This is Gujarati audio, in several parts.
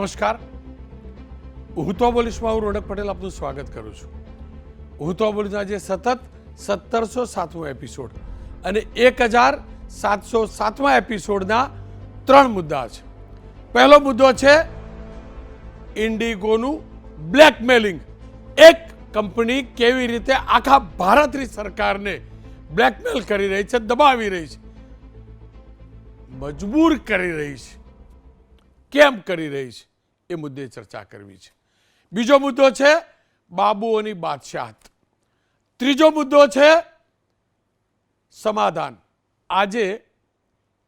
નમસ્કાર. હું તો બોલીશમાં હું રોનક પટેલ આપનું સ્વાગત કરું છું. હું તો બોલીશ આજે સતત 1707મો એપિસોડ અને 1707મા એપિસોડના 3 મુદ્દા છે. પહેલો મુદ્દો છે ઇન્ડિગોનું બ્લેકમેલિંગ. એક કંપની કેવી રીતે આખા ભારતની સરકારને બ્લેકમેલ કરી રહી છે, દબાવી રહી છે, મજબૂર કરી રહી છે, કેમ કરી રહી છે એ મુદ્દે ચર્ચા કરવી છે. બીજો મુદ્દો છે બાબુઓની બાદશાહત. ત્રીજો મુદ્દો છે સમાધાન. આજે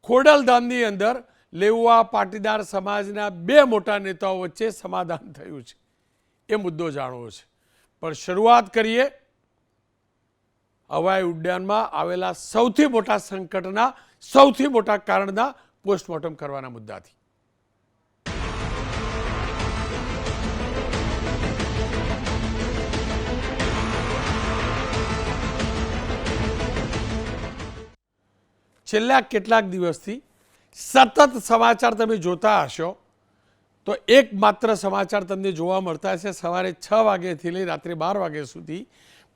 ખોડલધામની અંદર લેઉવા પાટીદાર સમાજના 2 મોટા નેતાઓ વચ્ચે સમાધાન થયું છે. એ મુદ્દો જાણવો છે. પણ શરૂઆત કરીએ હવાઈ ઉડ્ડયનમાં આવેલા સૌથી મોટા સંકટના, સૌથી મોટા કારણના પોસ્ટમોર્ટમ કરવાના મુદ્દાથી. છેલ્લા કેટલાક દિવસથી સતત સમાચાર તમે જોતા હશો તો એકમાત્ર સમાચાર તમને જોવા મળતા છે સવારે 6 વાગ્યાથી લઈ રાત્રે 12 વાગ્યા સુધી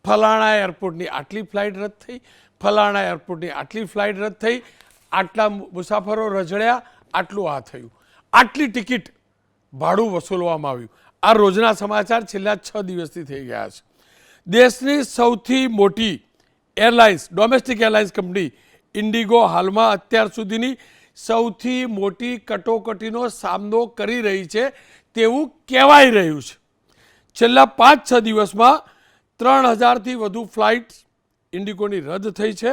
ફલાણા એરપોર્ટની આટલી ફ્લાઇટ રદ થઈ, ફલાણા એરપોર્ટની આટલી ફ્લાઇટ રદ થઈ, આટલા મુસાફરો રજડ્યા, આટલું આ થયું, આટલી ટિકિટ ભાડું વસૂલવામાં આવ્યું. આ રોજના સમાચાર છેલ્લા 6 દિવસથી થઈ ગયા છે. દેશની સૌથી મોટી airlines, domestic airlines company Indigo હાલમાં અત્યાર સુધીની સૌથી મોટી કટોકટીનો સામનો કરી રહી છે તેવું કહેવાઈ રહ્યું છે. છેલ્લા 5-6 દિવસમાં 3000થી વધુ ફ્લાઇટ ઇન્ડિગોની રદ થઈ છે,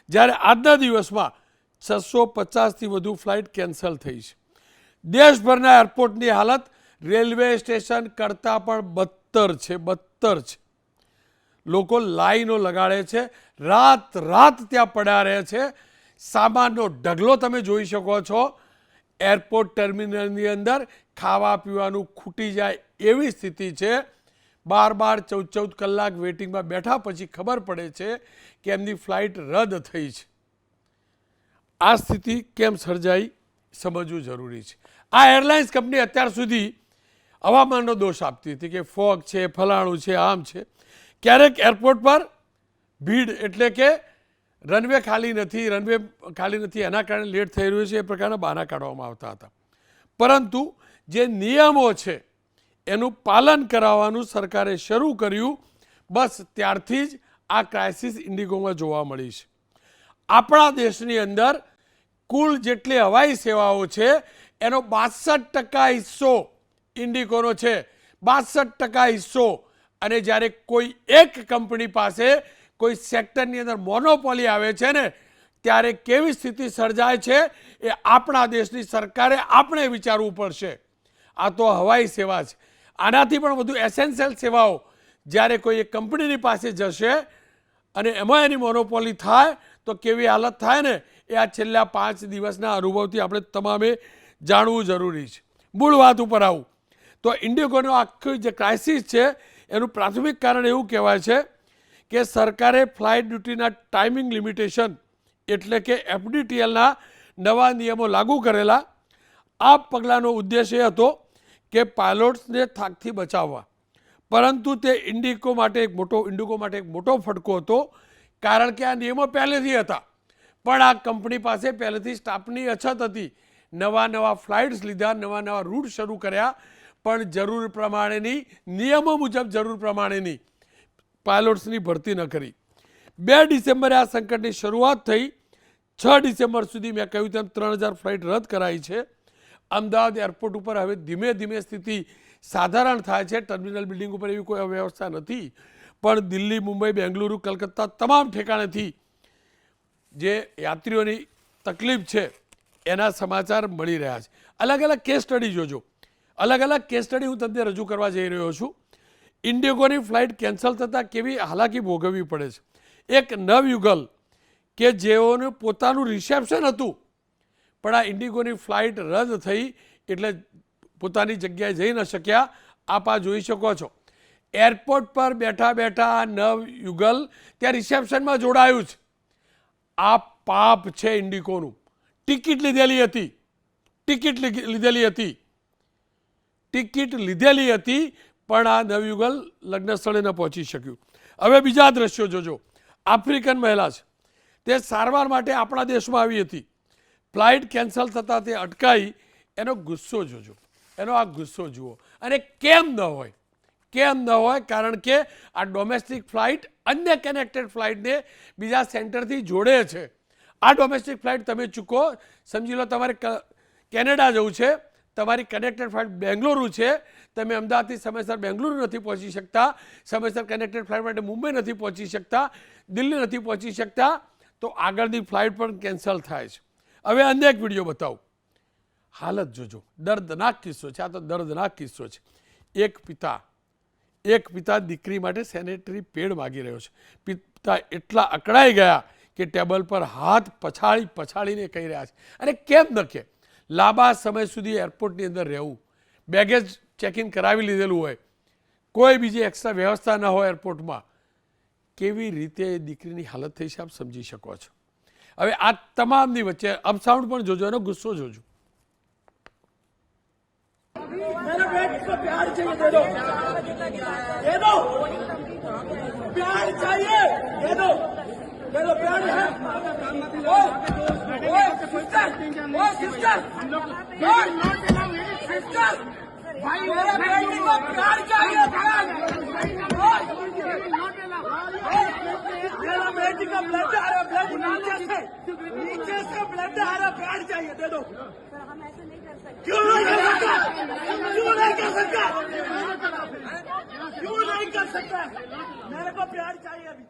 જ્યારે આજના દિવસમાં 650થી વધુ ફ્લાઇટ કેન્સલ થઈ છે. દેશભરના એરપોર્ટની હાલત રેલવે સ્ટેશન કરતાં પણ બદતર છે. લોકો લાઈનો લગાડે છે, રાત ત્યાં પડ્યા રહે છે. સામાનનો ઢગલો તમે જોઈ શકો છો. એરપોર્ટ ટર્મિનલની અંદર ખાવા પીવાનું ખૂટી જાય એવી સ્થિતિ છે. 12-14 કલાક વેઇટિંગમાં બેઠા પછી ખબર પડે છે કે એમની ફ્લાઇટ રદ થઈ છે. આ સ્થિતિ કેમ સર્જાઈ સમજવું જરૂરી છે. આ એરલાઇન્સ કંપની અત્યાર સુધી હવામાનનો દોષ આપતી હતી કે ફોગ છે, ફલાણું છે, આમ છે. ક્યારેક એરપોર્ટ પર ભીડ એટલે કે રનવે ખાલી નથી એના કારણે લેટ થઈ રહ્યું છે એ પ્રકારના બહાના કાઢવામાં આવતા હતા. પરંતુ જે નિયમો છે એનું પાલન કરાવવાનું સરકારે શરૂ કર્યું, બસ ત્યારથી જ આ ક્રાઇસિસ ઇન્ડિગોમાં જોવા મળી છે. આપણા દેશની અંદર કુલ જેટલી હવાઈ સેવાઓ છે એનો 62% હિસ્સો ઇન્ડિગોનો છે. 62% હિસ્સો. અને જ્યારે કોઈ એક કંપની પાસે કોઈ સેક્ટરની અંદર મોનોપોલી આવે છે ને ત્યારે કેવી સ્થિતિ સર્જાય છે એ આપણા દેશની સરકારે આપણે વિચારવું પડશે. આ તો હવાઈ સેવા છે. આનાથી પણ વધુ એસેન્શિયલ સેવાઓ જ્યારે કોઈ એક કંપનીની પાસે જશે અને એમાં એની મોનોપોલી થાય તો કેવી હાલત થાય ને એ આ છેલ્લા 5 દિવસના અનુભવથી આપણે તમામે જાણવું જરૂરી છે. મૂળ વાત ઉપર આવું તો ઇન્ડિગોનો આખી જે ક્રાઇસિસ છે એનું પ્રાથમિક કારણ એવું કહેવાય છે કે સરકારે ફ્લાઇટ ડ્યુટીના ટાઈમિંગ લિમિટેશન એટલે કે FDTLના નવા નિયમો લાગુ કરેલા. આ પગલાંનો ઉદ્દેશ એ હતો કે પાયલોટ્સને થાકથી બચાવવા, પરંતુ તે ઇન્ડિગો માટે એક મોટો ફટકો હતો, કારણ કે આ નિયમો પહેલેથી હતા પણ આ કંપની પાસે પહેલેથી સ્ટાફની અછત હતી. નવા ફ્લાઇટ્સ લીધા, નવા રૂટ શરૂ કર્યા, પણ જરૂર પ્રમાણેની નિયમો મુજબ જરૂર પ્રમાણેની પાયલોટ્સની ભરતી ન કરી. 2 ડિસેમ્બરે આ સંકટની શરૂઆત થઈ. 6 ડિસેમ્બર સુધી મેં કહ્યું તેમ 3000 ફ્લાઇટ રદ કરાઈ છે. અમદાવાદ એરપોર્ટ ઉપર હવે ધીમે ધીમે સ્થિતિ સાધારણ થાય છે. ટર્મિનલ બિલ્ડિંગ ઉપર એવી કોઈ અવ્યવસ્થા નથી, પણ દિલ્હી, મુંબઈ, બેંગલુરુ, કલકત્તા તમામ ઠેકાણેથી જે યાત્રીઓની તકલીફ છે એના સમાચાર મળી રહ્યા છે. અલગ કેસ સ્ટડી જોજો. અલગ કેસ સ્ટડી હું તમને રજૂ કરવા જઈ રહ્યો છું. ઇન્ડિગોની ફ્લાઇટ કેન્સલ થતાં કેવી હાલાકી ભોગવવી પડે છે. એક નવયુગલ કે જેઓનું પોતાનું રિસેપ્શન હતું પણ આ ઇન્ડિગોની ફ્લાઇટ રદ થઈ એટલે પોતાની જગ્યાએ જઈ ન શક્યા. આપ આ જોઈ શકો છો. એરપોર્ટ પર બેઠા નવયુગલ ત્યાં રિસેપ્શનમાં જોડાયું છે. આ પાપ છે ઇન્ડિગોનું. ટિકિટ લીધેલી હતી ટિકિટ લીધેલી હતી પણ આ નવયુગલ લગ્ન સ્થળે ન પહોંચી શક્યું. હવે બીજા દ્રશ્યો જોજો. આફ્રિકન મહિલા છે, તે સારવાર માટે આપણા દેશમાં આવી હતી, ફ્લાઇટ કેન્સલ થતાં તે અટકાઈ. એનો ગુસ્સો જોજો, એનો આ ગુસ્સો જુઓ. અને કેમ ન હોય, કેમ ન હોય? કારણ કે આ ડોમેસ્ટિક ફ્લાઇટ અન્ય કનેક્ટેડ ફ્લાઇટને બીજા સેન્ટરથી જોડે છે. આ ડોમેસ્ટિક ફ્લાઇટ તમે ચૂકો, સમજી લો તમારે કેનેડા જવું છે, તમારી કનેક્ટેડ ફ્લાઇટ બેંગ્લુરુ છે, તમે અમદાવાદથી સમયસર બેંગ્લુરુ નથી પહોંચી શકતા, સમયસર કનેક્ટેડ ફ્લાઇટ માટે મુંબઈ નથી પહોંચી શકતા, દિલ્હી નથી પહોંચી શકતા, તો આગળની ફ્લાઇટ પણ કેન્સલ થાય છે. હવે અન્ય એક વિડીયો બતાવું. હાલત જોજો, દર્દનાક કિસ્સો છે. આ તો દર્દનાક કિસ્સો છે. એક પિતા દીકરી માટે સેનેટરી પેડ માગી રહ્યો છે. પિતા એટલા અકળાઈ ગયા કે ટેબલ પર હાથ પછાડીને કહી રહ્યા છે. અને કેમ ન કે લાંબા સમય સુધી એરપોર્ટની અંદર રહેવું, બેગેજ ચેકિંગ કરાવી લીધેલું હોય, કોઈ બીજી એક્સ્ટ્રા વ્યવસ્થા ન હોય એરપોર્ટમાં, કેવી રીતે દીકરીની હાલત થઈ છે આપ સમજી શકો છો. હવે આ તમામની વચ્ચે અપસાઉન્ડ પણ જોજો, એનો ગુસ્સો જોજો. मेरे बेटे को प्यार चाहिए, दे दो, दे दो, प्यार चाहिए, दे दो, प्यार है। सिस्टर, भाई मेरे बेटे को प्यार चाहिए, मेरा बेटी का ब्लड आ रहा, ब्लड नीचे से ब्लड आ रहा, प्यार चाहिए, दे दो। क्यों नहीं कर सकता? क्यों नहीं कर सकता? क्यों नहीं कर सकता? मेरे को प्यार चाहिए अभी.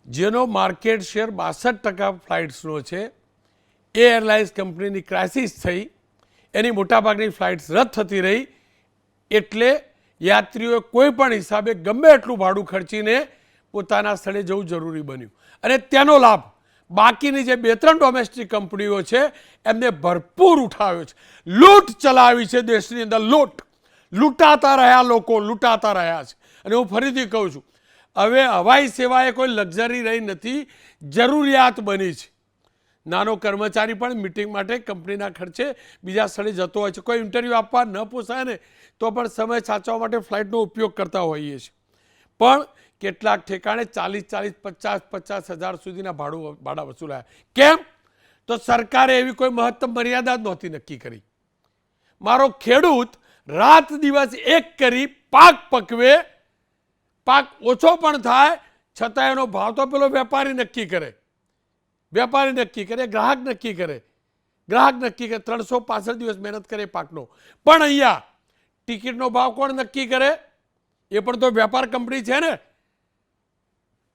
જેનો માર્કેટ શેર 62% ફ્લાઇટ્સનો છે, એ એરલાઇન્સ કંપનીની ક્રાઇસિસ થઈ, એની મોટાભાગની ફ્લાઇટ્સ રદ થતી રહી, એટલે યાત્રીઓએ કોઈ પણ હિસાબે ગમે એટલું ભાડું ખર્ચીને પોતાના સ્થળે જવું જરૂરી બન્યું. અને તેનો લાભ બાકીની જે 2-3 ડોમેસ્ટિક કંપનીઓ છે એમને ભરપૂર ઉઠાવ્યો છે. લૂંટ ચલાવી છે દેશની અંદર, લૂંટાતા રહ્યા લોકો, લૂંટાતા રહ્યા છે. અને હું ફરીથી કહું છું, હવે હવાઈ સેવા એ કોઈ લક્ઝરી રહી નથી, જરૂરિયાત બની છે. નાનો કર્મચારી પણ મિટિંગ માટે કંપનીના ખર્ચે બીજા સ્થળે જતો હોય છે. કોઈ ઇન્ટરવ્યૂ આપવા ન પોસાય ને તો પણ સમય સાચવવા માટે ફ્લાઇટનો ઉપયોગ કરતા હોઈએ છીએ. પણ કેટલાક ઠેકાણે 40,000, 50,000 હજાર સુધીના ભાડા વસૂલાયા. કેમ? તો સરકારે એવી કોઈ મહત્તમ મર્યાદા જ નહોતી નક્કી કરી. મારો ખેડૂત રાત દિવસ એક કરી પાક પકવે, પાક ઓછો પણ થાય છતાં એનો ભાવ તો પેલો વેપારી નક્કી કરે, ગ્રાહક નક્કી કરે. 365 દિવસ મહેનત કરે પાકનો. પણ અહીંયા ટિકિટનો ભાવ કોણ નક્કી કરે? એ પણ તો વેપાર કંપની છે ને.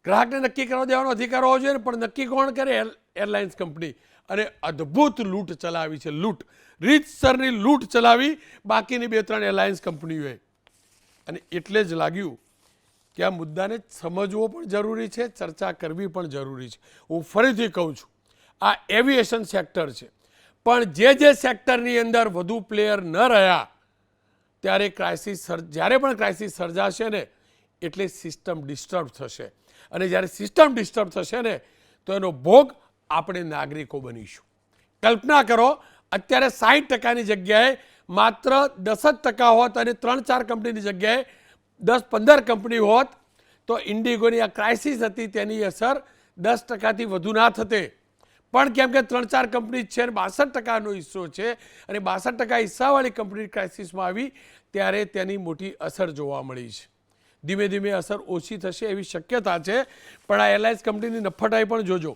ગ્રાહકને નક્કી કરવા દેવાનો અધિકાર હોવો જોઈએ ને, પણ નક્કી કોણ કરે? Airlines company. અને અદ્ભુત લૂંટ ચલાવી છે, રીતસરની લૂંટ ચલાવી બાકીની 2-3 એરલાઇન્સ કંપનીઓએ. અને એટલે જ લાગ્યું કે આ મુદ્દાને સમજવો પણ જરૂરી છે, ચર્ચા કરવી પણ જરૂરી છે. હું ફરીથી કહું છું, આ એવિએશન સેક્ટર છે, પણ જે સેક્ટરની અંદર વધુ પ્લેયર ન રહ્યા ત્યારે જ્યારે પણ ક્રાઇસિસ સર્જાશે ને એટલે સિસ્ટમ ડિસ્ટર્બ થશે. અને જ્યારે સિસ્ટમ ડિસ્ટર્બ થશે ને તો એનો ભોગ આપણે નાગરિકો બનીશું. કલ્પના કરો, અત્યારે 60%ની જગ્યાએ માત્ર 10% હોત અને 3-4 કંપનીની જગ્યાએ 10-15 કંપની હોત તો ઇન્ડિગોની આ ક્રાઇસિસ હતી તેની અસર 10%થી વધુ ના થતે. પણ કેમ કે 3-4 કંપની છે અને 62%નો હિસ્સો છે અને 62% હિસ્સાવાળી કંપની ક્રાઇસિસમાં આવી ત્યારે તેની મોટી અસર જોવા મળી છે. ધીમે ધીમે અસર ઓછી થશે એવી શક્યતા છે. પણ આ એરલાઇન્સ કંપનીની નફટાઈ પણ જોજો.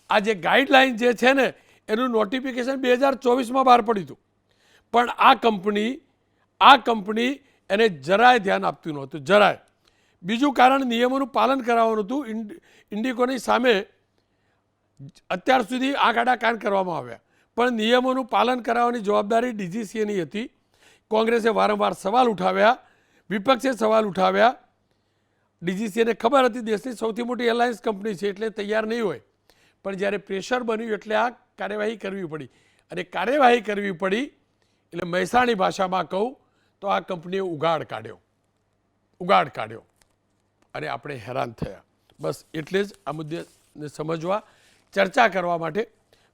આ જે ગાઈડલાઇન જે છે ને એનું નોટિફિકેશન 2024માં બહાર પડ્યું હતું, પણ આ કંપની એને જરાય ધ્યાન આપતું નહોતું, જરાય. બીજું કારણ નિયમોનું પાલન કરાવવાનું હતું. ઇન્ડિગોની સામે અત્યાર સુધી આંખ કાન કરવામાં આવ્યા, પણ નિયમોનું પાલન કરાવવાની જવાબદારી DGCAની હતી. કોંગ્રેસે વારંવાર સવાલ ઉઠાવ્યા, વિપક્ષે સવાલ ઉઠાવ્યા. DGCAને ખબર હતી દેશની સૌથી મોટી એરલાઇન્સ કંપની છે એટલે તૈયાર નહીં હોય, પણ જ્યારે પ્રેશર બન્યું એટલે આ કાર્યવાહી કરવી પડી. અને કાર્યવાહી કરવી પડી એટલે મહેસાણી ભાષામાં કહું તો આ કંપનીએ ઉગાડ કાઢ્યો અને આપણે હેરાન થયા. બસ એટલે જ આ મુદ્દાને સમજવા, ચર્ચા કરવા માટે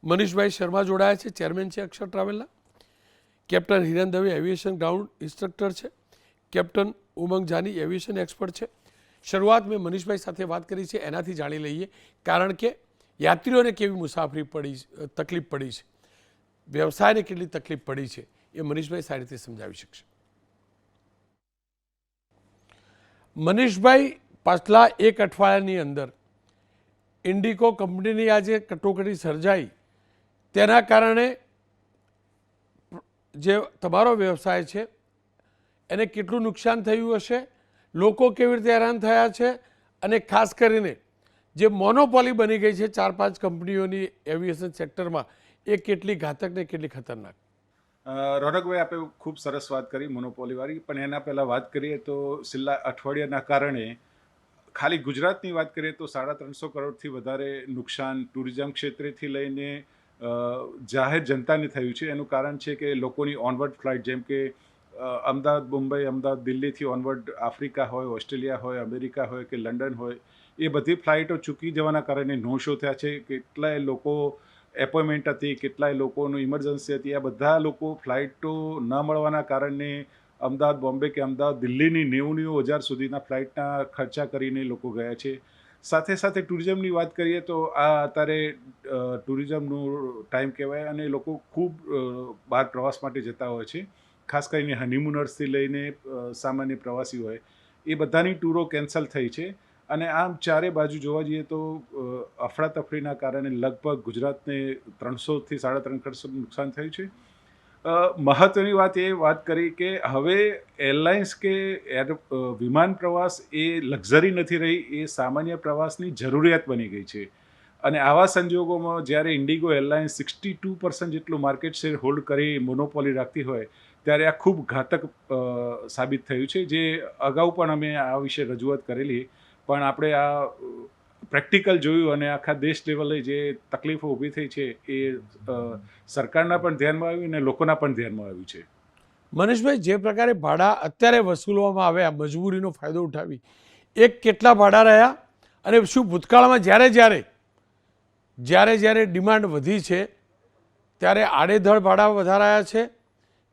મનીષભાઈ શર્મા જોડાયા છે, ચેરમેન છે અક્ષર ટ્રાવેલના. Captain Hiren Dave aviation ground instructor છે, captain Umang Jani aviation expert છે. શરૂઆત મેં મનીષભાઈ સાથે વાત કરી છે એનાથી જાણી લઈએ, કારણ કે યાત્રીઓને કેવી મુસાફરી તકલીફ પડી છે, વ્યવસાયને કેટલી તકલીફ પડી છે, એ મનીષભાઈ સારી રીતે સમજાવી શકશે. મનીષભાઈ, પાછલા એક અઠવાડિયાની અંદર ઇન્ડિગો કંપનીની આ જે કટોકટી સર્જાઈ તેના કારણે જે તમારો વ્યવસાય છે એને કેટલું નુકસાન થયું હશે, લોકો કેવી રીતે હેરાન થયા છે, અને ખાસ કરીને જે મોનોપોલી બની ગઈ છે 4-5 કંપનીઓની એવિએશન સેક્ટરમાં, એ કેટલી ઘાતક ને કેટલી ખતરનાક? રોનકભાઈ, આપે ખૂબ સરસ વાત કરી મોનોપોલીવાળી, પણ એના પહેલાં વાત કરીએ તો છેલ્લા અઠવાડિયાના કારણે ખાલી ગુજરાતની વાત કરીએ તો 350 કરોડથી વધારે નુકસાન ટુરિઝમ ક્ષેત્રેથી લઈને જાહેર જનતાને થયું છે. એનું કારણ છે કે લોકોની ઓનવર્ડ ફ્લાઇટ, જેમ કે અમદાવાદ મુંબઈ, અમદાવાદ દિલ્હીથી ઓનવર્ડ આફ્રિકા હોય, ઓસ્ટ્રેલિયા હોય, અમેરિકા હોય કે લંડન હોય, એ બધી ફ્લાઇટો ચૂકી જવાના કારણે નો શો થયા છે. કેટલાય લોકો એપોઇન્ટમેન્ટ હતી, કેટલાય લોકોનું ઇમરજન્સી હતી, આ બધા લોકો ફ્લાઇટો ન મળવાના કારણે અમદાવાદ બોમ્બે કે અમદાવાદ દિલ્હીની 90,000 સુધીના ફ્લાઇટના ખર્ચા કરીને લોકો ગયા છે. સાથે સાથે ટુરિઝમની વાત કરીએ તો આ અત્યારે ટુરિઝમનું ટાઈમ કહેવાય અને લોકો ખૂબ બહાર પ્રવાસ માટે જતા હોય છે. ખાસ કરીને હનીમૂનર્સથી લઈને સામાન્ય પ્રવાસી હોય, એ બધાની ટૂરો કેન્સલ થઈ છે. અને આમ ચારે બાજુ જોવા જઈએ તો અફરાતફરીના કારણે લગભગ ગુજરાતને 300થી 350 નુકસાન થયું છે. મહત્વની વાત કરી કે હવે એરલાઇન્સ કે વિમાન પ્રવાસ એ લક્ઝરી નથી રહી, એ સામાન્ય પ્રવાસની જરૂરિયાત બની ગઈ છે. અને આવા સંજોગોમાં જ્યારે ઇન્ડિગો એરલાઇન્સ 62% જેટલું માર્કેટ શેર હોલ્ડ કરી મોનોપોલી રાખતી હોય, ત્યારે આ ખૂબ ઘાતક સાબિત થયું છે. જે અગાઉ પણ અમે આ વિશે રજૂઆત કરેલી, પણ આપણે આ પ્રેક્ટિકલ જોયું અને આખા દેશ લેવલે જે તકલીફો ઊભી થઈ છે એ સરકારના પણ ધ્યાનમાં આવ્યું અને લોકોના પણ ધ્યાનમાં આવ્યું છે. મનીષભાઈ, જે પ્રકારે ભાડા અત્યારે વસૂલવામાં આવ્યા, મજબૂરીનો ફાયદો ઉઠાવી, એક કેટલા ભાડા રહ્યા, અને શું ભૂતકાળમાં જ્યારે ડિમાન્ડ વધી છે ત્યારે આડેધડ ભાડા વધારાયા છે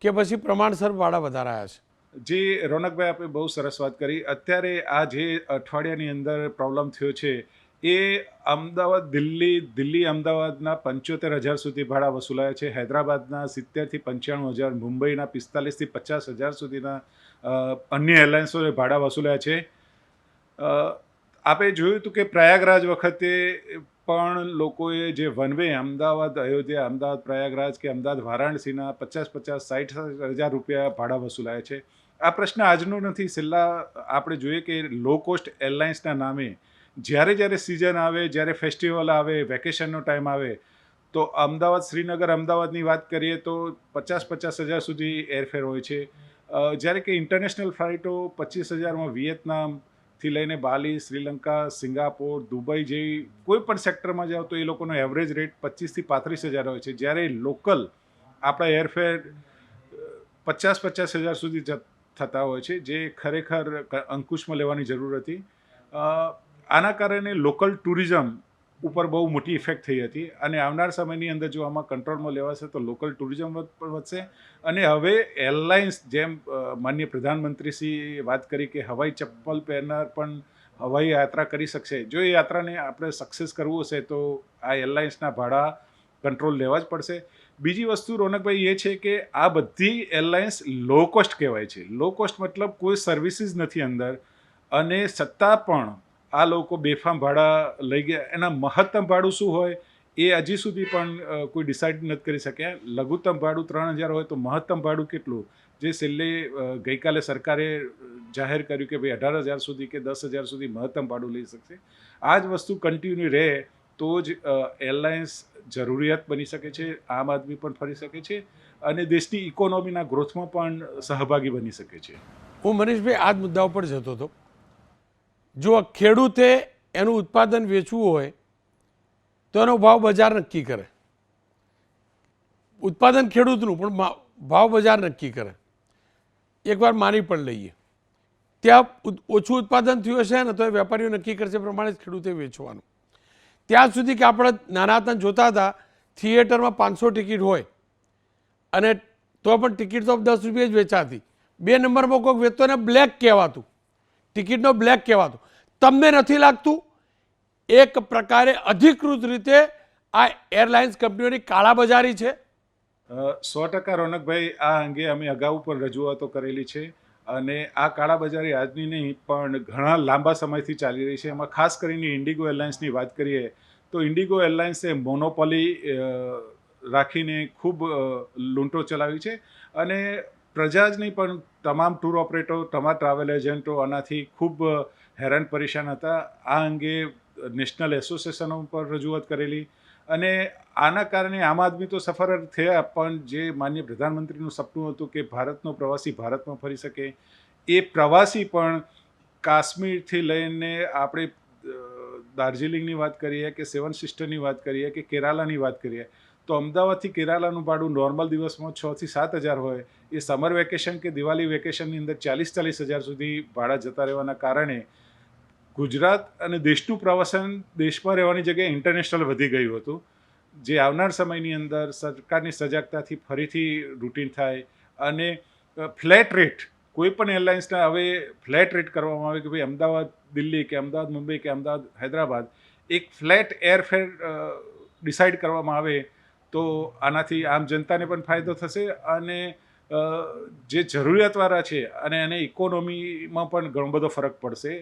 કે પછી પ્રમાણસર ભાડા વધારાયા છે? જે રોનકભાઈ, આપણે બહુ સરસ વાત કરી. અત્યારે આ જે અઠવાડિયાની અંદર પ્રોબ્લેમ થયો છે એ અમદાવાદ દિલ્હી અમદાવાદના 75,000 સુધી ભાડા વસૂલાયા છે, હૈદરાબાદના 70,000થી 95,000, મુંબઈના 45,000થી 50,000 સુધીના અન્ય એરલાઇન્સોએ ભાડા વસૂલાયા છે. આપણે જોયું હતું કે પ્રયાગરાજ વખતે પણ લોકોએ જે વન વે અમદાવાદ અયોધ્યા, અમદાવાદ પ્રયાગરાજ કે અમદાવાદ વારાણસીના 50,000-60,000 રૂપિયા ભાડા વસૂલાયા છે. આ પ્રશ્ન આજનો નથી. છેલ્લા આપણે જોઈએ કે લો કોસ્ટ એરલાઇન્સના નામે જ્યારે સિઝન આવે, જ્યારે ફેસ્ટિવલ આવે, વેકેશનનો ટાઈમ આવે, તો અમદાવાદ શ્રીનગર અમદાવાદની વાત કરીએ તો 50,000 સુધી એરફેર હોય છે. જ્યારે કે ઇન્ટરનેશનલ ફ્લાઇટો 25,000માં વિયેતનામથી લઈને બાલી, શ્રીલંકા, સિંગાપોર, દુબઈ જેવી કોઈ પણ સેક્ટરમાં જાઓ તો એ લોકોનો એવરેજ રેટ 25,000થી 35,000 હોય છે. જ્યારે લોકલ આપણા એરફેર 50,000 સુધી થતા હોય છે, જે ખરેખર અંકુશમાં લેવાની જરૂર હતી. આના કારણે લોકલ ટુરિઝમ ઉપર બહુ મોટી ઇફેક્ટ થઈ હતી, અને આવનાર સમયની અંદર જો આમાં કંટ્રોલમાં લેવાશે તો લોકલ ટુરિઝમ પણ વધશે. અને હવે એરલાઇન્સ, જેમ માનનીય પ્રધાનમંત્રીશ્રીએ વાત કરી કે હવાઈ ચપ્પલ પહેરનાર પણ હવાઈ યાત્રા કરી શકશે. જો એ યાત્રાને આપણે સક્સેસ કરવું હશે તો આ એરલાઇન્સના ભાડા કંટ્રોલ લેવા જ પડશે. બીજી વસ્તુ રોનકભાઈ એ છે કે આ બધી એરલાઇન્સ લો કોસ્ટ કહેવાય છે. લો કોસ્ટ મતલબ કોઈ સર્વિસીસ નથી અંદર, અને છતાં પણ આ લોકો બેફામ ભાડા લઈ ગયા. એના મહત્તમ ભાડું શું હોય એ હજી સુધી પણ કોઈ ડિસાઇડ નથી કરી શક્યા. લઘુત્તમ ભાડું 3,000 હોય તો મહત્તમ ભાડું કેટલું, જે છેલ્લે ગઈકાલે સરકારે જાહેર કર્યું કે ભાઈ 18,000 સુધી કે 10,000 સુધી મહત્તમ ભાડું લઈ શકશે. આ જ વસ્તુ કન્ટિન્યુ રહે તો જ એરલાઇન્સ જરૂરિયાત બની શકે છે, આમ આદમી પણ ફરી શકે છે, અને દેશની ઇકોનોમીના ગ્રોથમાં પણ સહભાગી બની શકે છે. હું મનીષભાઈ આ જ મુદ્દા ઉપર જતો હતો. જો ખેડૂતે એનું ઉત્પાદન વેચવું હોય તો એનો ભાવ બજાર નક્કી કરે. ઉત્પાદન ખેડૂતનું, પણ ભાવ બજાર નક્કી કરે. એકવાર માની પણ લઈએ, ત્યાં ઓછું ઉત્પાદન થયું હશે ને તો એ વેપારીઓ નક્કી કરશે પ્રમાણે જ ખેડૂતે વેચવાનું. ત્યાં સુધી કે આપણે નાના હતા જોતા હતા, થિયેટરમાં 500 ટિકિટ હોય અને તો પણ ટિકિટ તો 10 રૂપિયા જ વેચાતી. 2 નંબરમાં કોઈક વેચતો ને બ્લેક કહેવાતું, ટિકિટનો બ્લેક કહેવાતું. તમને નથી લાગતું એક પ્રકારે અધિકૃત રીતે આ એરલાઇન્સ કંપનીઓની કાળાબજારી છે? 100% રોનકભાઈ, આ અંગે અમે અગાઉ પણ રજૂઆતો કરેલી છે અને આ કાળાબજારી આજની નહીં પણ ઘણા લાંબા સમયથી ચાલી રહી છે. એમાં ખાસ કરીને ઇન્ડિગો એરલાઇન્સની વાત કરીએ તો ઇન્ડિગો એરલાઇન્સે મોનોપોલી રાખીને ખૂબ લૂંટો ચલાવી છે અને પ્રજા જ નહીં પણ તમામ ટૂર ઓપરેટરો, તમામ ટ્રાવેલ એજન્ટો આનાથી ખૂબ હેરાન પરેશાન હતા. આ અંગે નેશનલ એસોસિએશનો પર રજૂઆત કરેલી અને આના કારણે આમ આદમી તો સફર થયા, પણ જે માનનીય પ્રધાનમંત્રીનું સપનું હતું કે ભારતનો પ્રવાસી ભારતમાં ફરી શકે, એ પ્રવાસી પણ કાશ્મીરથી લઈને આપણે દાર્જિલિંગની વાત કરીએ કે સેવન સિસ્ટરની વાત કરીએ કે કેરાલાની વાત કરીએ તો અમદાવાદથી કેરાલાનું ભાડું નોર્મલ દિવસમાં 6 થી 7 હજાર હોય, એ સમર વેકેશન કે દિવાળી વેકેશનની અંદર 40-40 હજાર સુધી ભાડા જતા રહેવાના કારણે ગુજરાત અને દેશનું પ્રવાસન દેશમાં રહેવાની જગ્યાએ ઇન્ટરનેશનલ વધી ગયું હતું, જે આવનાર સમયની અંદર સરકારની સજાગતાથી ફરીથી રૂટીન થાય અને ફ્લેટ રેટ, કોઈ પણ એરલાઇન્સના હવે ફ્લેટ રેટ કરવામાં આવે કે ભાઈ અમદાવાદ દિલ્હી કે અમદાવાદ મુંબઈ કે અમદાવાદ હૈદરાબાદ એક ફ્લેટ એરફેર ડિસાઇડ કરવામાં આવે તો આનાથી આમ જનતાને પણ ફાયદો થશે અને જે જરૂરિયાતવાળા છે અને એને ઇકોનોમીમાં પણ ઘણો બધો ફરક પડશે.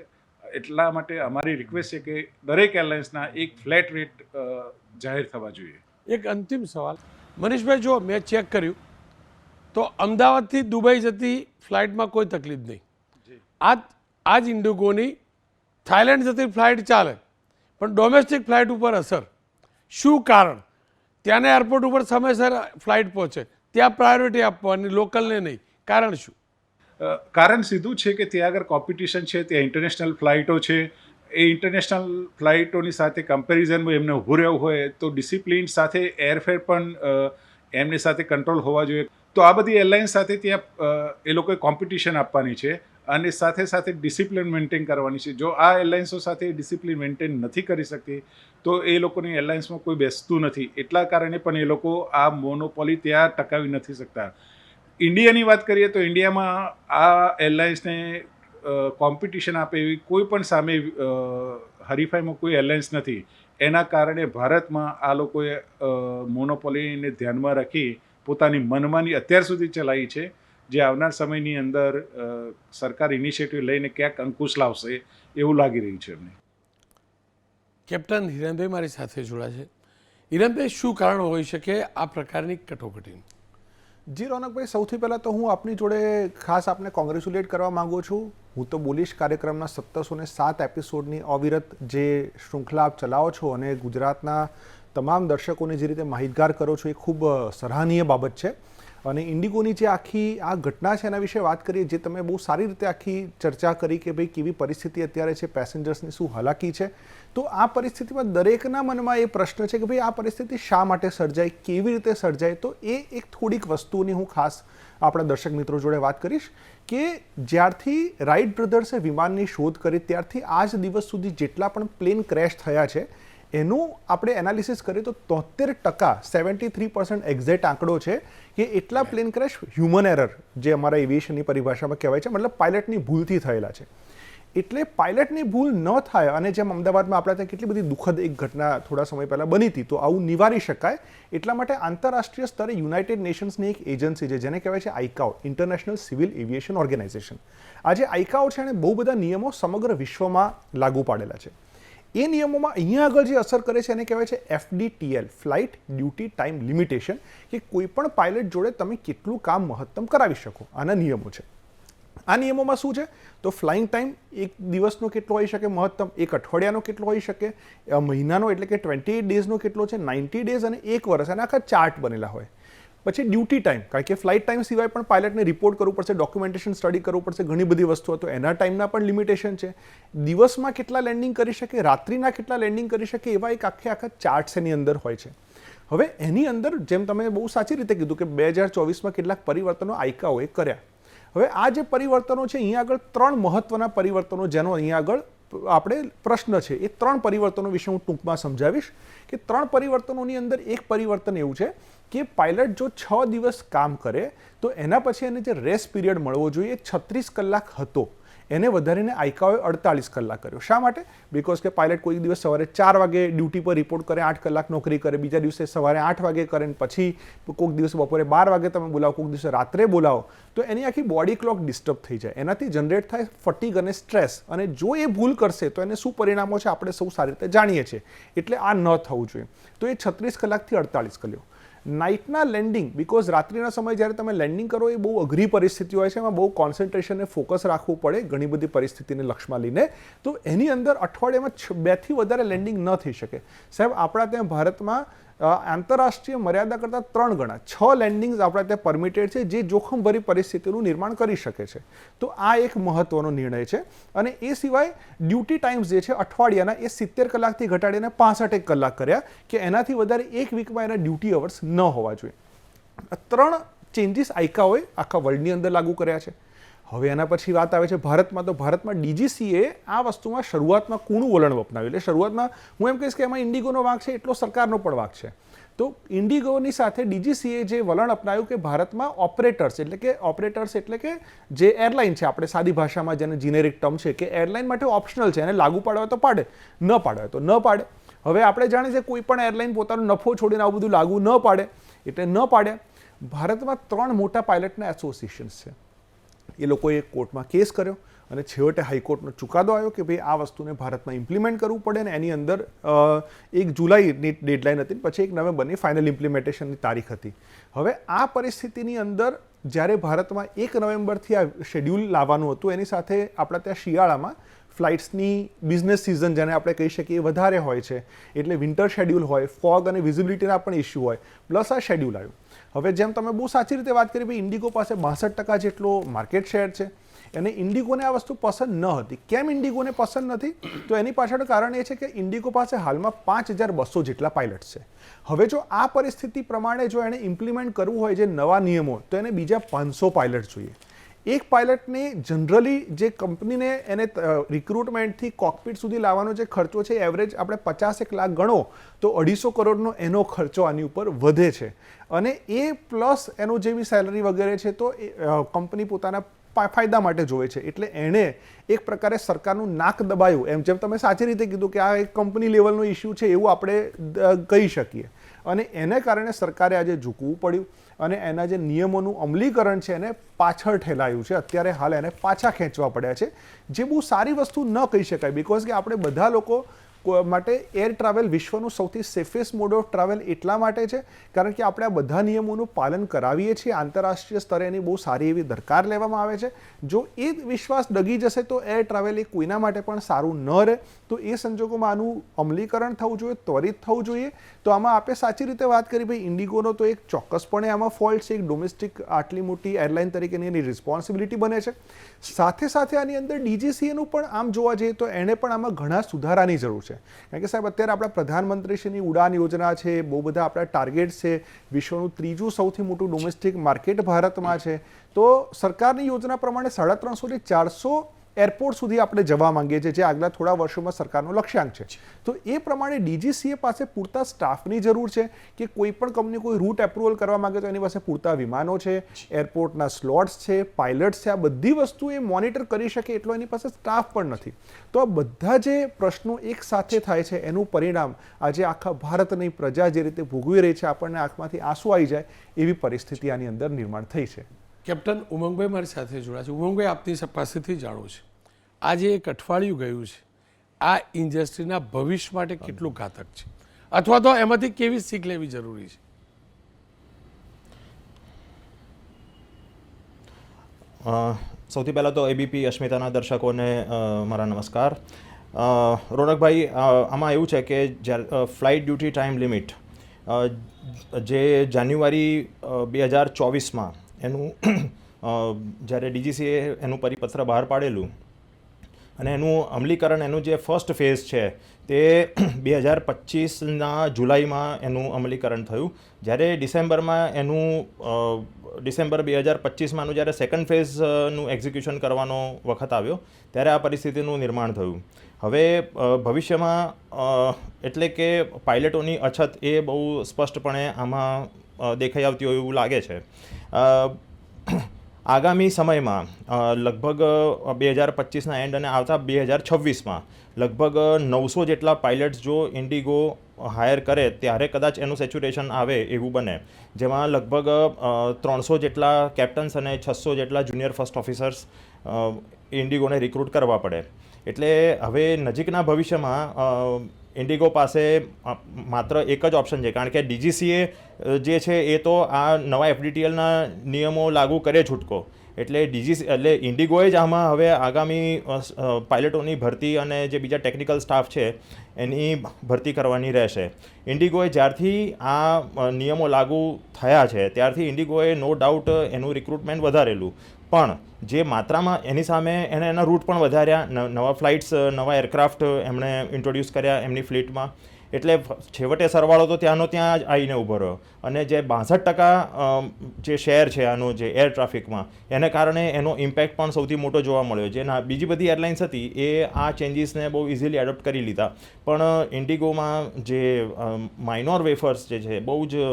એટલા માટે અમારી રિક્વેસ્ટ છે કે દરેક એરલાઇન્સના એક ફ્લેટ રેટ જાહેર થવા જોઈએ. એક અંતિમ સવાલ મનીષભાઈ, જો મેં ચેક કર્યું તો અમદાવાદથી દુબઈ જતી ફ્લાઇટમાં કોઈ તકલીફ નહીં. આ જ ઇન્ડિગોની થાઈલેન્ડ જતી ફ્લાઇટ ચાલે પણ ડોમેસ્ટિક ફ્લાઇટ ઉપર અસર. શું કારણ? ત્યાંના એરપોર્ટ ઉપર સમયસર ફ્લાઇટ પહોંચે, ત્યાં પ્રાયોરિટી આપવાની, લોકલને નહીં. કારણ શું? કારણ સીધું છે કે ત્યાં આગળ કોમ્પિટિશન છે, ત્યાં ઇન્ટરનેશનલ ફ્લાઇટો છે, એ ઇન્ટરનેશનલ ફ્લાઇટોની સાથે કમ્પેરિઝનમાં એમને ઊભું રહેવું હોય તો ડિસિપ્લિન સાથે એરફેર પણ એમની સાથે કંટ્રોલ હોવા જોઈએ. તો આ બધી એરલાઇન્સ સાથે ત્યાં એ લોકોએ કોમ્પિટિશન આપવાની છે અને સાથે સાથે ડિસિપ્લિન મેન્ટેન કરવાની છે. જો આ એરલાઇન્સો સાથે ડિસિપ્લિન મેન્ટેન નથી કરી શકતી તો એ લોકોની એરલાઇન્સમાં કોઈ બેસતું નથી. એટલા કારણે પણ એ લોકો આ મોનોપોલી ત્યાં ટકાવી નથી શકતા. ઇન્ડિયાની વાત કરીએ તો ઇન્ડિયામાં આ એરલાઇન્સને કોમ્પિટિશન આપે એવી કોઈ પણ સામે હરીફાઈમાં કોઈ એરલાઇન્સ નથી. એના કારણે ભારતમાં આ લોકોએ મોનોપોલીને ધ્યાનમાં રાખી પોતાની મનમાની અત્યાર સુધી ચલાવી છે, જે આવનાર સમયની અંદર સરકાર ઇનિશિયેટિવ લઈને ક્યાંક અંકુશ લાવશે એવું લાગી રહ્યું છે અમને. કેપ્ટન હિરેનભાઈ મારી સાથે જોડા છે. હિરેનભાઈ, શું કારણ હોઈ શકે આ પ્રકારની કટોકટીનું? જી રોનકભાઈ, સૌથી પહેલાં તો હું આપની જોડે ખાસ આપને કોંગ્રેચ્યુલેટ કરવા માગું છું. હું તો બોલીશ કાર્યક્રમના 1707 એપિસોડની અવિરત જે શૃંખલા આપ ચલાવો છો અને ગુજરાતના તમામ દર્શકોને જે રીતે માહિતગાર કરો છો એ ખૂબ સરાહનીય બાબત છે. અને ઇન્ડિગોની જે આખી આ ઘટના છે એના વિશે વાત કરીએ, જે તમે બહુ સારી રીતે આખી ચર્ચા કરી કે ભાઈ કેવી પરિસ્થિતિ અત્યારે છે, પેસેન્જર્સની શું હાલાકી છે. તો આ પરિસ્થિતિમાં દરેકના મનમાં એ પ્રશ્ન છે કે ભાઈ આ પરિસ્થિતિ શા માટે સર્જાય, કેવી રીતે સર્જાય. તો એ એક થોડીક વસ્તુની હું ખાસ આપણા દર્શક મિત્રો જોડે વાત કરીશ કે જ્યારથી રાઇટ બ્રધર્સે વિમાનની શોધ કરી ત્યારથી આજ દિવસ સુધી જેટલા પણ પ્લેન ક્રેશ થયા છે એનું આપણે એનાલિસિસ કરીએ તો 73%, 73% એક્ઝેક્ટ આંકડો છે કે એટલા પ્લેન ક્રેશ હ્યુમન એરર, જે અમારા એવિએશનની પરિભાષામાં કહેવાય છે, મતલબ પાયલટની ભૂલથી થયેલા છે. એટલે પાયલટની ભૂલ ન થાય અને જેમ અમદાવાદમાં આપણા ત્યાં કેટલી બધી દુઃખદ એક ઘટના થોડા સમય પહેલાં બની હતી, તો આવું નિવારી શકાય એટલા માટે આંતરરાષ્ટ્રીય સ્તરે યુનાઇટેડ નેશન્સની એક એજન્સી છે જેને કહેવાય છે આઈકાઓ, ઇન્ટરનેશનલ સિવિલ એવિએશન ઓર્ગેનાઇઝેશન. આ જે આઈકાઓ છે એણે બહુ બધા નિયમો સમગ્ર વિશ્વમાં લાગુ પાડેલા છે. એ નિયમોમાં અહીંયા આગળ જે અસર કરે છે એને કહેવાય છે FDTL, flight duty time limitation, કે કોઈ પણ પાયલટ જોડે તમે કેટલું કામ મહત્તમ કરાવી શકો. આના નિયમો છે. આ નિયમોમાં શું છે તો ફ્લાઇંગ ટાઈમ એક દિવસનો કેટલો હોઈ શકે મહત્તમ, એક અઠવાડિયાનો કેટલો હોઈ શકે, મહિનાનો એટલે કે 28 ડેઝનો કેટલો છે, 90 ડેઝ અને 1 વર્ષ, અને આખા ચાર્ટ બનેલા હોય. પછી ડ્યુટી ટાઈમ, કારણ કે ફ્લાઇટ ટાઈમ સિવાય પણ પાયલટને રિપોર્ટ કરવું પડશે, ડોક્યુમેન્ટેશન સ્ટડી કરવું પડશે, ઘણી બધી વસ્તુઓ, તો એના ટાઈમના પણ લિમિટેશન છે. દિવસમાં કેટલા લેન્ડિંગ કરી શકે, રાત્રિના કેટલા લેન્ડિંગ કરી શકે, એવા એક આખા ચાર્ટ્સ એની અંદર હોય છે. હવે એની અંદર જેમ તમે બહુ સાચી રીતે કીધું કે 2024માં કેટલાક પરિવર્તનો આઈકાઓએ કર્યા. હવે આ જે પરિવર્તનો છે અહીંયા આગળ 3 મહત્વના પરિવર્તનો જેનો અહીંયા આગળ આપણે પ્રશ્ન છે એ 3 પરિવર્તનો વિશે હું ટૂંકમાં સમજાવીશ કે 3 પરિવર્તનોની અંદર એક પરિવર્તન એવું છે કે પાયલટ જો 6 દિવસ કામ કરે તો એના પછી એને જે રેસ્ટ પીરિયડ મળવો જોઈએ એ 36 કલાક હતો, એને વધારીને આઈકાઓએ 48 કલાક કર્યો. શા માટે? બિકોઝ કે પાયલટ કોઈ દિવસ સવારે 4 વાગે ડ્યુટી પર રિપોર્ટ કરે, 8 કલાક નોકરી કરે, બીજા દિવસે સવારે 8 વાગે કરે, પછી કોઈક દિવસ બપોરે 12 વાગે તમે બોલાવો, કોઈક દિવસે રાત્રે બોલાવો, તો એની આખી બોડી ક્લોક ડિસ્ટર્બ થઈ જાય. એનાથી જનરેટ થાય ફટીગ અને સ્ટ્રેસ, અને જો એ ભૂલ કરશે તો એને શું પરિણામો છે આપણે સૌ સારી રીતે જાણીએ છીએ. એટલે આ ન થવું જોઈએ. તો એ 36 કલાકથી 48 કર્યો. નાઇટના લેન્ડિંગ, બિકોઝ રાત્રિના સમયે જ્યારે તમે લેન્ડિંગ કરો એ બહુ અઘરી પરિસ્થિતિ હોય છે, એમાં બહુ કોન્સન્ટ્રેશન અને ફોકસ રાખવું પડે ઘણી બધી પરિસ્થિતિને લક્ષમાં લઈને. તો એની અંદર અઠવાડિયામાં 2 થી વધારે લેન્ડિંગ ન થઈ શકે. સાહેબ, આપણા ત્યાં ભારતમાં આંતરરાષ્ટ્રીય મર્યાદા કરતાં 3 ગણા 6 લેન્ડિંગ્સ આપણા ત્યાં પરમિટેડ છે, જે જોખમભરી પરિસ્થિતિનું નિર્માણ કરી શકે છે. તો આ એક મહત્વનો નિર્ણય છે. અને એ સિવાય ડ્યુટી ટાઈમ્સ જે છે અઠવાડિયાના એ 70 કલાકથી ઘટાડીને 65 કલાક કર્યા, કે એનાથી વધારે એક વીકમાં એના ડ્યુટી અવર્સ ન હોવા જોઈએ. 3 ચેન્જીસ આઈકાઓએ આખા વર્લ્ડની અંદર લાગુ કર્યા છે. હવે એના પછી વાત આવે છે ભારતમાં. તો ભારતમાં ડીજીસીએ આ વસ્તુમાં શરૂઆતમાં કૂણું વલણ અપનાવ્યું. એટલે શરૂઆતમાં હું એમ કહીશ કે એમાં ઇન્ડિગોનો વાંક છે એટલો સરકારનો પણ વાંક છે. તો ઇન્ડિગોની સાથે ડીજીસીએ જે વલણ અપનાવ્યું કે ભારતમાં ઓપરેટર્સ એટલે કે જે એરલાઇન છે, આપણે સાદી ભાષામાં જેને જીનેરિક ટર્મ છે કે એરલાઇન માટે ઓપ્શનલ છે, એને લાગુ પાડવા તો પાડે, ન પાડવા તો ન પાડે. હવે આપણે જાણીએ છીએ કોઈ પણ એરલાઇન પોતાનો નફો છોડીને આવું બધું લાગુ ન પાડે, એટલે ન પાડ્યા. ભારતમાં 3 મોટા પાયલટના એસોસિએશન્સ છે. એ લોકોએ કોર્ટમાં કેસ કર્યો અને છેવટે હાઈકોર્ટનો ચુકાદો આવ્યો કે ભાઈ આ વસ્તુને ભારતમાં ઇમ્પ્લિમેન્ટ કરવું પડે, ને એની અંદર 1 જુલાઈની ડેડલાઇન હતી, પછી 1 નવેમ્બરની ફાઇનલ ઇમ્પ્લિમેન્ટેશનની તારીખ હતી. હવે આ પરિસ્થિતિની અંદર જ્યારે ભારતમાં 1 નવેમ્બરથી આ શેડ્યુલ લાવવાનું હતું, એની સાથે આપણા ત્યાં શિયાળામાં ફ્લાઇટ્સની બિઝનેસ સિઝન જેને આપણે કહી શકીએ એ વધારે હોય છે, એટલે વિન્ટર શેડ્યુલ હોય, ફોગ અને વિઝિબિલિટીના પણ ઇસ્યુ હોય, પ્લસ આ શેડ્યુલ આવ્યું. હવે જેમ તમે બહુ સાચી રીતે વાત કરી, ભાઈ ઇન્ડિગો પાસે 62% જેટલો માર્કેટ શેર છે, અને ઇન્ડિગોને આ વસ્તુ પસંદ ન હતી. કેમ ઇન્ડિગોને પસંદ નથી? તો એની પાછળનું કારણ એ છે કે ઇન્ડિગો પાસે હાલમાં 5200 જેટલા પાયલટ્સ છે. હવે જો આ પરિસ્થિતિ પ્રમાણે જો એને ઇમ્પ્લિમેન્ટ કરવું હોય જે નવા નિયમો, તો એને બીજા 500 પાયલટ જોઈએ. એક પાયલટને જનરલી જે કંપનીને એને રિક્રુટમેન્ટથી કોકપિટ સુધી લાવવાનો જે ખર્ચો છે, એવરેજ આપણે 50 લાખ ગણો તો 250 કરોડનો એનો ખર્ચો આની ઉપર વધે છે. અને એ પ્લસ એનો જેવી સેલરી વગેરે છે, તો કંપની પોતાના ફાયદા માટે જોવે છે. એટલે એણે એક પ્રકારે સરકારનું નાક દબાયું, એમ જેમ તમે સાચી રીતે કીધું કે આ એક કંપની લેવલનો ઇસ્યુ છે એવું આપણે કહી શકીએ. અને એને કારણે સરકારે આજે ઝૂકવું પડ્યું, અને એના જે નિયમોનું અમલીકરણ છે એને પાછળ ઠેલાયું છે. અત્યારે હાલ એને પાછા ખેંચવા પડ્યા છે, જે બહુ સારી વસ્તુ ન કહી શકાય. બિકોઝ કે આપણે બધા લોકો માટે એર ટ્રાવેલ વિશ્વનું સૌથી સેફેસ્ટ મોડ ઓફ ટ્રાવેલ એટલા માટે છે કારણ કે આપણે આ બધા નિયમોનું પાલન કરાવીએ છીએ. આંતરરાષ્ટ્રીય સ્તરે એની બહુ સારી એવી દરકાર લેવામાં આવે છે. જો એ વિશ્વાસ ડગી જશે તો એર ટ્રાવેલ એ કોઈના માટે પણ સારું ન રહે. તો એ સંજોગોમાં આનું અમલીકરણ થવું જોઈએ, ત્વરિત થવું જોઈએ. તો આમાં આપણે સાચી રીતે વાત કરી, ભાઈ ઇન્ડિગોનો તો એક ચોક્કસપણે આમાં ફોલ્ટ છે. એક ડોમેસ્ટિક આટલી મોટી એરલાઇન તરીકેની એની રિસ્પોન્સિબિલિટી બને છે. સાથે સાથે આની અંદર ડીજીસીએનું પણ આમ જોવા જઈએ તો એને પણ આમાં ઘણા સુધારાની જરૂર છે. કારણ કે સાહેબ અત્યારે આપણા પ્રધાનમંત્રીશ્રીની ઉડાન યોજના છે, બહુ બધા આપણા ટાર્ગેટ્સ છે, વિશ્વનું 3જું સૌથી મોટું ડોમેસ્ટિક માર્કેટ ભારતમાં છે. તો સરકારની યોજના પ્રમાણે 350 થી 400 એરપોર્ટ સુધી આપણે જવા માંગીએ છીએ, જે આગલા થોડા વર્ષોમાં સરકારનો લક્ષ્યાંક છે. તો એ પ્રમાણે ડીજીસીએ પાસે પૂરતા સ્ટાફની જરૂર છે કે કોઈ પણ કંપની કોઈ રૂટ એપ્રુવલ કરવા માંગે તો એની પાસે પૂરતા વિમાનો છે, એરપોર્ટના સ્લોટ્સ છે, પાયલટ્સ છે. આ બધી વસ્તુ એ મોનિટર કરી શકે એટલો એની પાસે સ્ટાફ પણ નથી. તો આ બધા જે પ્રશ્નો એક સાથે થાય છે એનું પરિણામ આજે આખા ભારતની પ્રજા જે રીતે ભોગવી રહી છે, આપણને આંખમાંથી આંસુ આવી જાય એવી પરિસ્થિતિ આની અંદર નિર્માણ થઈ છે. કેપ્ટન ઉમંગભાઈ મારી સાથે જોડાયા છે. ઉમંગભાઈ, આપની પાસેથી જાણું છે, આજે એક અઠવાડિયું ગયું છે, આ ઇન્ડસ્ટ્રીના ભવિષ્ય માટે કેટલું ઘાતક છે, અથવા તો એમાંથી કેવી શીખ લેવી જરૂરી છે? સૌથી પહેલાં તો એબીપી અસ્મિતાના દર્શકોને મારા નમસ્કાર. રોનકભાઈ, આમાં એવું છે કે જ્યારે ફ્લાઇટ ડ્યુટી ટાઈમ લિમિટ જે જાન્યુઆરી 2024માં એનું જ્યારે ડીજીસીએ એનું પરિપત્ર બહાર પાડેલું, અને એનું અમલીકરણ એનું જે ફર્સ્ટ ફેઝ છે તે 2025ના જુલાઈમાં એનું અમલીકરણ થયું. જ્યારે ડિસેમ્બર 2025માં જ્યારે સેકન્ડ ફેઝનું એક્ઝિક્યુશન કરવાનો વખત આવ્યો ત્યારે આ પરિસ્થિતિનું નિર્માણ થયું. હવે ભવિષ્યમાં એટલે કે પાયલટોની અછત એ બહુ સ્પષ્ટપણે આમાં દેખાઈ આવતી હોય એવું લાગે છે. આગામી સમયમાં લગભગ 2025ના એન્ડ અને આવતા 2026માં લગભગ 900 જેટલા પાયલટ્સ જો ઇન્ડિગો હાયર કરે ત્યારે કદાચ એનું સેચ્યુરેશન આવે એવું બને, જેમાં લગભગ 300 જેટલા કેપ્ટન્સ અને 600 જેટલા જુનિયર ફર્સ્ટ ઓફિસર્સ ઇન્ડિગોને રિક્રુટ કરવા પડે. એટલે હવે નજીકના ભવિષ્યમાં ઇન્ડિગો પાસે માત્ર એક જ ઓપ્શન છે, કારણ કે DGCA જે છે એ તો આ નવા FDTLના નિયમો લાગુ કરે છૂટકો, એટલે ઇન્ડિગોએ જ આમાં હવે આગામી પાયલટોની ભરતી અને જે બીજા ટેકનિકલ સ્ટાફ છે એની ભરતી કરવાની રહેશે. ઇન્ડિગોએ જ્યારથી આ નિયમો લાગુ થયા છે ત્યારથી ઇન્ડિગોએ નો ડાઉટ એનું રિક્રુટમેન્ટ વધારેલું, પણ જે માત્રામાં એની સામે એના રૂટ પણ વધાર્યા, નવા ફ્લાઇટ્સ, નવા એરક્રાફ્ટ એમણે ઇન્ટ્રોડ્યુસ કર્યા એમની ફ્લીટમાં. એટલે છેવટે સરવાળો તો ત્યાંનો ત્યાં જ આવીને ઊભો રહ્યો. અને જે 62% જે શેર છે આનો જે એર ટ્રાફિકમાં, એને કારણે એનો ઇમ્પેક્ટ પણ સૌથી મોટો જોવા મળ્યો. જે બીજી બધી એરલાઇન્સ હતી એ આ ચેન્જીસને બહુ ઇઝીલી એડોપ્ટ કરી લીધા, પણ ઇન્ડિગોમાં જે માઇનોર વેફર્સ જે છે બહુ જ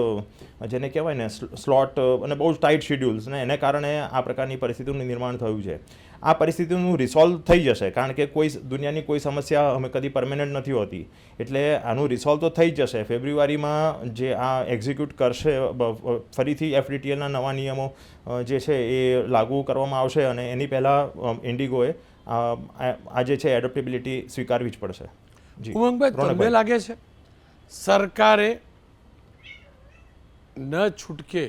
જેને કહેવાય ને સ્લોટ અને બહુ જ ટાઇટ શેડ્યુલ્સ, ને એને કારણે આ પ્રકારની પરિસ્થિતિનું નિર્માણ થયું છે. આ પરિસ્થિતિનું રિસોલ્વ થઈ જશે, કારણ કે દુનિયાની કોઈ સમસ્યા અમે કદી પરમેનન્ટ નથી હોતી, એટલે આનું રિસોલ્વ તો થઈ જ જશે. ફેબ્રુઆરીમાં જે આ એક્ઝિક્યુટ કરશે, ફરીથી FDTLના નવા નિયમો જે છે એ લાગુ કરવામાં આવશે અને એની પહેલાં ઇન્ડિગોએ આ જે છે એડોપ્ટેબિલિટી સ્વીકારવી જ પડશે. ઉમંગભાઈ, તમને લાગે છે સરકારે ન છૂટકે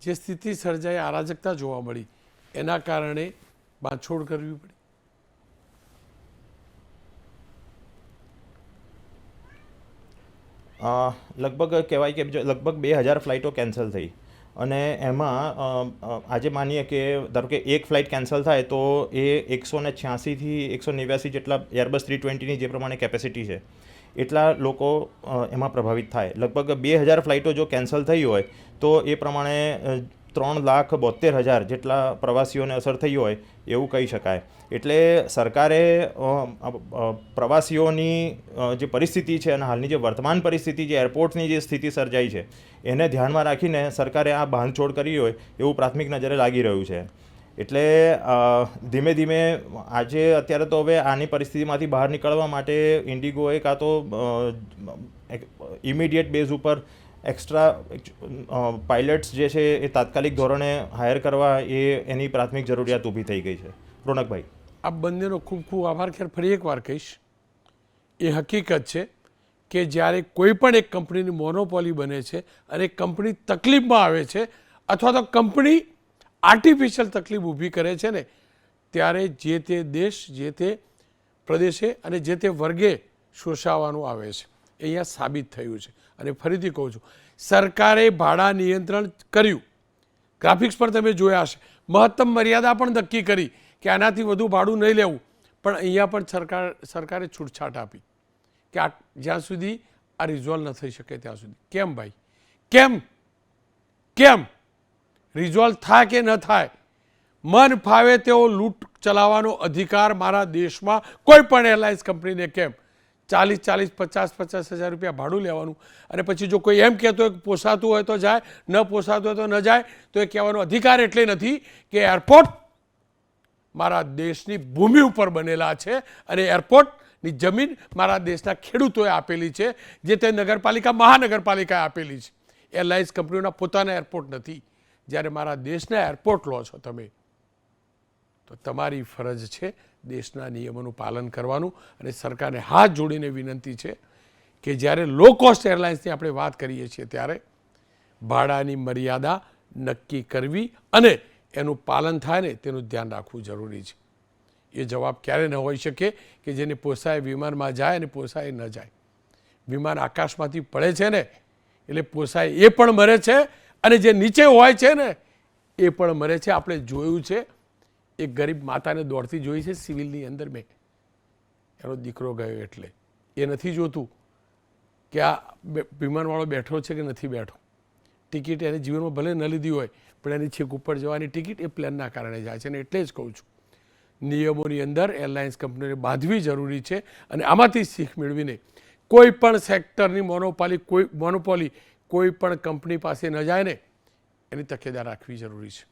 જે સ્થિતિ સર્જાઈ, અરાજકતા જોવા મળી, એના કારણે બાંધછોડ કરવી પડી? લગભગ કહેવાય કે લગભગ 2000 ફ્લાઇટો કેન્સલ થઈ, અને એમાં આજે માનીએ કે ધારો કે એક ફ્લાઇટ કેન્સલ થાય તો એ 186થી 189 જેટલા એરબસ 320ની જે પ્રમાણે કેપેસિટી છે એટલા લોકો એમાં પ્રભાવિત થાય. લગભગ 2000 ફ્લાઇટો જો કેન્સલ થઈ હોય તો એ પ્રમાણે 3,72,000 જેટલા પ્રવાસીઓને અસર થઈ હોય એવું કહી શકાય. એટલે સરકારે પ્રવાસીઓની જે પરિસ્થિતિ છે અને હાલની જે વર્તમાન પરિસ્થિતિ, જે એરપોર્ટની જે સ્થિતિ સર્જાઈ છે એને ધ્યાનમાં રાખીને સરકારે આ બાંધછોડ કરી હોય એવું પ્રાથમિક નજરે લાગી રહ્યું છે. એટલે ધીમે ધીમે અત્યારે તો હવે આની પરિસ્થિતિમાંથી બહાર નીકળવા માટે ઇન્ડિગોએ કાં તો ઇમિડિયેટ બેઝ ઉપર એક્સ્ટ્રા પાયલટ્સ જે છે એ તાત્કાલિક ધોરણે હાયર કરવા એની પ્રાથમિક જરૂરિયાત ઊભી થઈ ગઈ છે. રોનકભાઈ, આ બંનેનો ખૂબ ખૂબ આભાર. ખેર ફરી એકવાર કહીશ, એ હકીકત છે કે જ્યારે કોઈ પણ એક કંપનીની મોનોપોલી બને છે અને કંપની તકલીફમાં આવે છે અથવા તો કંપની આર્ટિફિશિયલ તકલીફ ઊભી કરે છે ને, ત્યારે જે તે દેશ, જે તે પ્રદેશે અને જે તે વર્ગે શોષાવાનું આવે છે. એ અહીંયા સાબિત થયું છે. અને ફરીથી કહું છું, સરકારે ભાડા નિયંત્રણ કર્યું, ગ્રાફિક્સ પણ તમે જોયા હશે, મહત્તમ મર્યાદા પણ નક્કી કરી કે આનાથી વધુ ભાડું નહીં લેવું, પણ અહીંયા પણ સરકારે છૂટછાટ આપી કે જ્યાં સુધી આ રિઝોલ્વ ન થઈ શકે ત્યાં સુધી. કેમ ભાઈ, કેમ રિઝોલ્વ થાય કે ન થાય, મન ફાવે તેઓ લૂંટ ચલાવવાનો અધિકાર મારા દેશમાં કોઈ પણ એરલાઇન્સ કંપનીને કેમ? 40,000, 50,000 રૂપિયા ભાડું લેવાનું, અને પછી જો કોઈ એમ કહેતો હોય કે પોસાતું હોય તો જાય, ન પોસાતું હોય તો ન જાય, તો એ કહેવાનો અધિકાર એટલે નથી કે એરપોર્ટ મારા દેશની ભૂમિ ઉપર બનેલા છે અને એરપોર્ટની જમીન મારા દેશના ખેડૂતોએ આપેલી છે, જે તે નગરપાલિકા, મહાનગરપાલિકાએ આપેલી છે. એરલાઇન્સ કંપનીઓના પોતાના એરપોર્ટ નથી. જ્યારે મારા દેશના એરપોર્ટ લો છો તમે, તો તમારી ફરજ છે દેશના નિયમોનું પાલન કરવાનું. અને સરકારને હાથ જોડીને વિનંતી છે કે જ્યારે લો કોસ્ટ એરલાઇન્સની આપણે વાત કરીએ છીએ ત્યારે ભાડાની મર્યાદા નક્કી કરવી અને એનું પાલન થાય ને તેનું ધ્યાન રાખવું જરૂરી છે. એ જવાબ ક્યારે ન હોઈ શકે કે જેને પોસાય વિમાનમાં જાય અને પોસાય ન જાય. વિમાન આકાશમાંથી પડે છે ને એટલે પોસાય એ પણ મરે છે, અને જે નીચે હોય છે ને એ પણ મરે છે. આપણે જોયું છે એક ગરીબ માતાને દોડતી જોઈ છે સિવિલની અંદર મેં, એનો દીકરો ગયો એટલે એ નથી જોતું કે આ વિમાનવાળો બેઠો છે કે નથી બેઠો. ટિકિટ એને જીવનમાં ભલે ન લીધી હોય પણ એની છેક ઉપર જવાની ટિકિટ એ પ્લેનના કારણે જાય છે. અને એટલે જ કહું છું નિયમોની અંદર એરલાઇન્સ કંપનીઓને બાંધવી જરૂરી છે અને આમાંથી શીખ મેળવીને કોઈ પણ સેક્ટરની મોનોપોલી કોઈ પણ કંપની પાસે ન જાય ને એની તકેદારી રાખવી જરૂરી છે.